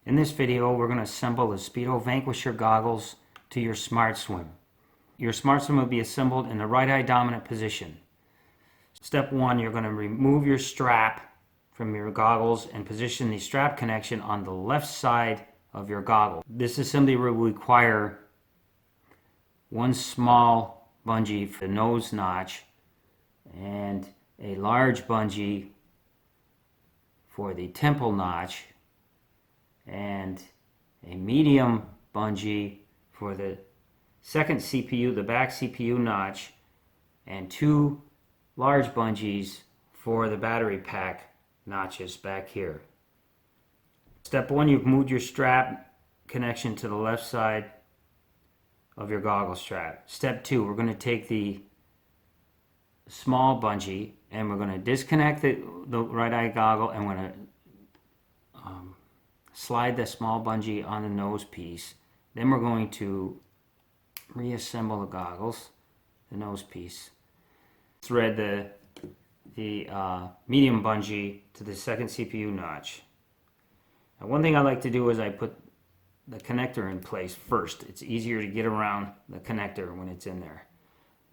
In this video, we're going to assemble the Speedo Vanquisher goggles to your Smart Swim. Your Smart Swim will be assembled in the right eye dominant position. Step 1, you're going to remove your strap from your goggles and position the strap connection on the left side of your goggle. This assembly will require one small bungee for the nose notch and a large bungee for the temple notch, and a medium bungee for the second CPU, the back CPU notch, and two large bungees for the battery pack notches back here. Step 1, you've moved your strap connection to the left side of your goggle strap. Step 2, we're going to take the small bungee and we're going to disconnect the right eye goggle, and we're going to slide the small bungee on the nose piece. Then we're going to reassemble the goggles, the nose piece. Thread the medium bungee to the second CPU notch. Now, one thing I like to do is I put the connector in place first. It's easier to get around the connector when it's in there.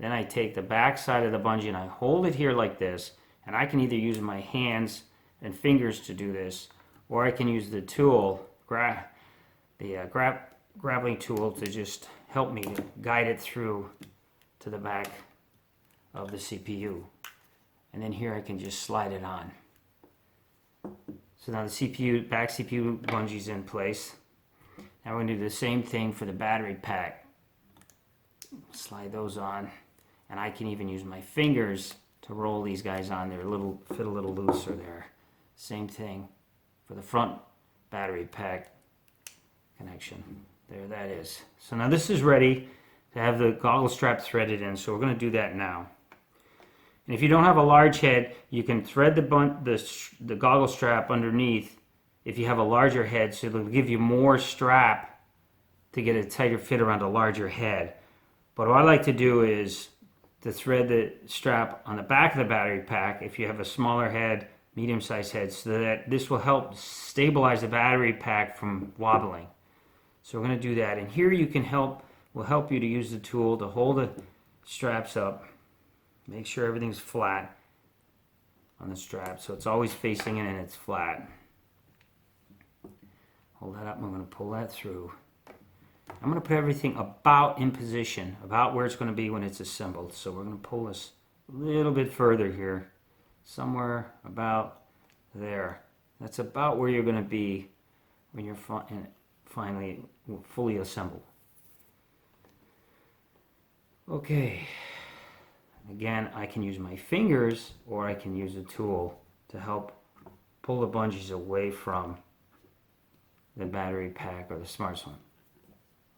Then I take the back side of the bungee and I hold it here like this, and I can either use my hands and fingers to do this, or I can use the tool, grappling tool, to just help me guide it through to the back of the CPU. And then here I can just slide it on. So now the back CPU bungee's in place. Now we're going to do the same thing for the battery pack. Slide those on, and I can even use my fingers to roll these guys on. They're fit a little looser there. Same thing for the front battery pack connection. There that is. So now this is ready to have the goggle strap threaded in, so we're going to do that now. And if you don't have a large head, you can thread the goggle strap underneath if you have a larger head, so it'll give you more strap to get a tighter fit around a larger head. But what I like to do is to thread the strap on the back of the battery pack if you have a smaller head, medium-sized head, so that this will help stabilize the battery pack from wobbling. So we're going to do that, and here will help you to use the tool to hold the straps up. Make sure everything's flat on the strap, so it's always facing in and it's flat. Hold that up, and I'm going to pull that through. I'm going to put everything about in position, about where it's going to be when it's assembled. So we're going to pull this a little bit further here, somewhere about there. That's about where you're going to be when you're finally fully assembled. Okay. Again, I can use my fingers or I can use a tool to help pull the bungees away from the battery pack or the Smart Swim.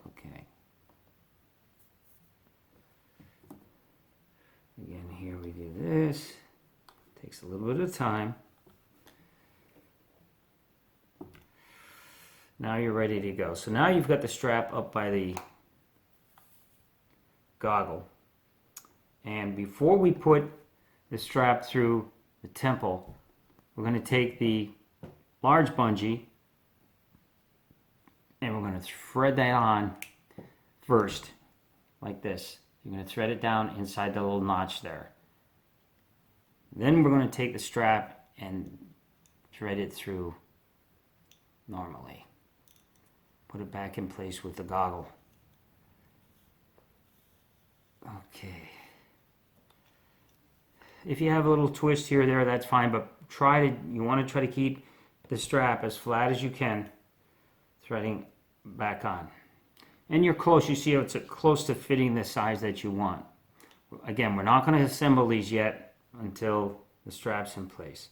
Okay. Again, here we do this. Takes a little bit of time. Now you're ready to go. So now you've got the strap up by the goggle. And before we put the strap through the temple, we're going to take the large bungee and we're going to thread that on first, like this. You're going to thread it down inside the little notch there. Then we're going to take the strap and thread it through normally. Put it back in place with the goggle. Okay. If you have a little twist here or there, that's fine, but you want to try to keep the strap as flat as you can, threading back on. And you're close. You see how it's close to fitting the size that you want. Again, we're not going to assemble these yet until the strap's in place.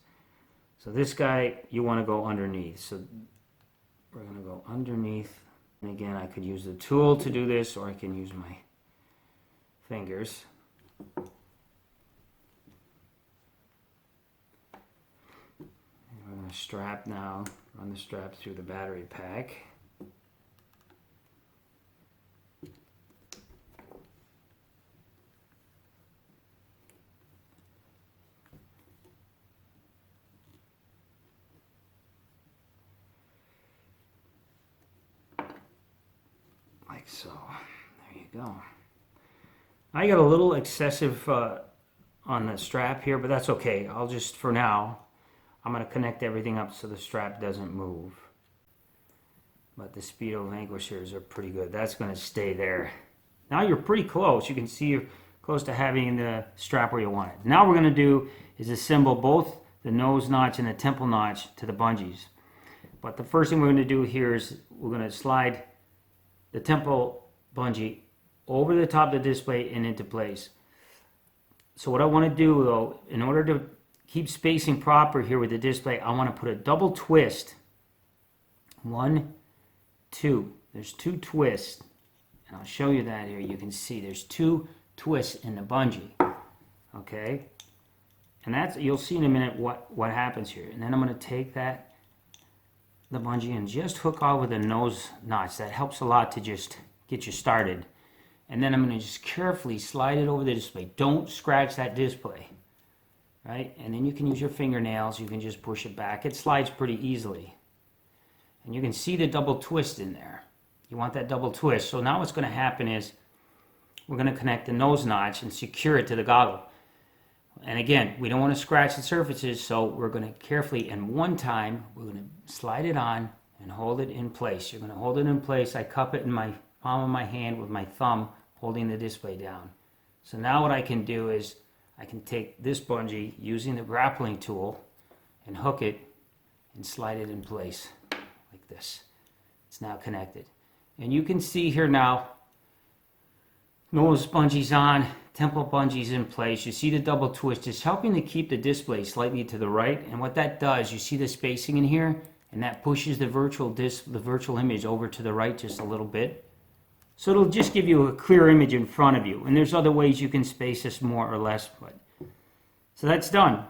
So this guy, you want to go underneath. So we're going to go underneath. And again, I could use the tool to do this, or I can use my fingers. We're going to strap now, run the strap through the battery pack. like so. There you go. I got a little excessive on the strap here, but that's okay. I'll just, for now, I'm going to connect everything up so the strap doesn't move. But the Speedo Vanquishers are pretty good. That's going to stay there. Now you're pretty close. You can see you're close to having the strap where you want it. Now what we're going to do is assemble both the nose notch and the temple notch to the bungees. But the first thing we're going to do here is we're going to slide the temple bungee over the top of the display and into place. So what I want to do though, in order to keep spacing proper here with the display, I want to put a double twist. 1, 2. There's 2 twists. And I'll show you that here. You can see there's 2 twists in the bungee. Okay? And that's, you'll see in a minute what happens here. And then I'm going to take the bungee and just hook off with a nose notch. That helps a lot to just get you started. And then I'm going to just carefully slide it over the display. Don't scratch that display. Right? And then you can use your fingernails. You can just push it back. It slides pretty easily. And you can see the double twist in there. You want that double twist. So now what's going to happen is we're going to connect the nose notch and secure it to the goggle. And again, we don't want to scratch the surfaces, so we're going to carefully, and one time, we're going to slide it on and hold it in place. You're going to hold it in place. I cup it in my palm of my hand with my thumb holding the display down. So now what I can do is I can take this bungee using the grappling tool and hook it and slide it in place like this. It's now connected. And you can see here now, nose bungees on, temple bungees in place. You see the double twist. It's helping to keep the display slightly to the right. And what that does, you see the spacing in here? And that pushes the virtual image over to the right just a little bit. So it'll just give you a clear image in front of you. And there's other ways you can space this more or less. So that's done.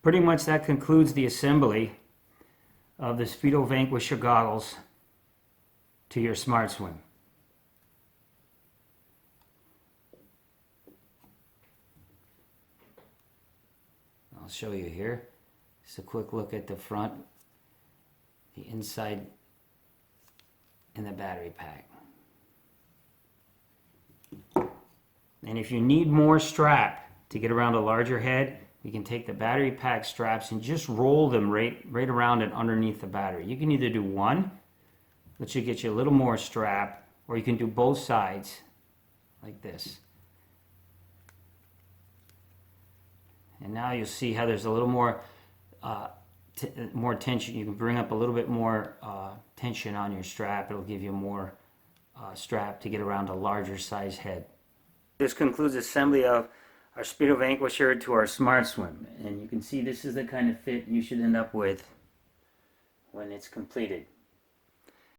Pretty much that concludes the assembly of the Speedo Vanquisher goggles to your Smart Swim. I'll show you here. Just a quick look at the front, the inside, and the battery pack. And if you need more strap to get around a larger head, you can take the battery pack straps and just roll them right around and underneath the battery. You can either do one, which should get you a little more strap, or you can do both sides like this. And now you'll see how there's a little more more tension. You can bring up a little bit more tension on your strap. It'll give you more strap to get around a larger size head. This concludes assembly of our Speedo Vanquisher to our Smart Swim. And you can see this is the kind of fit you should end up with when it's completed.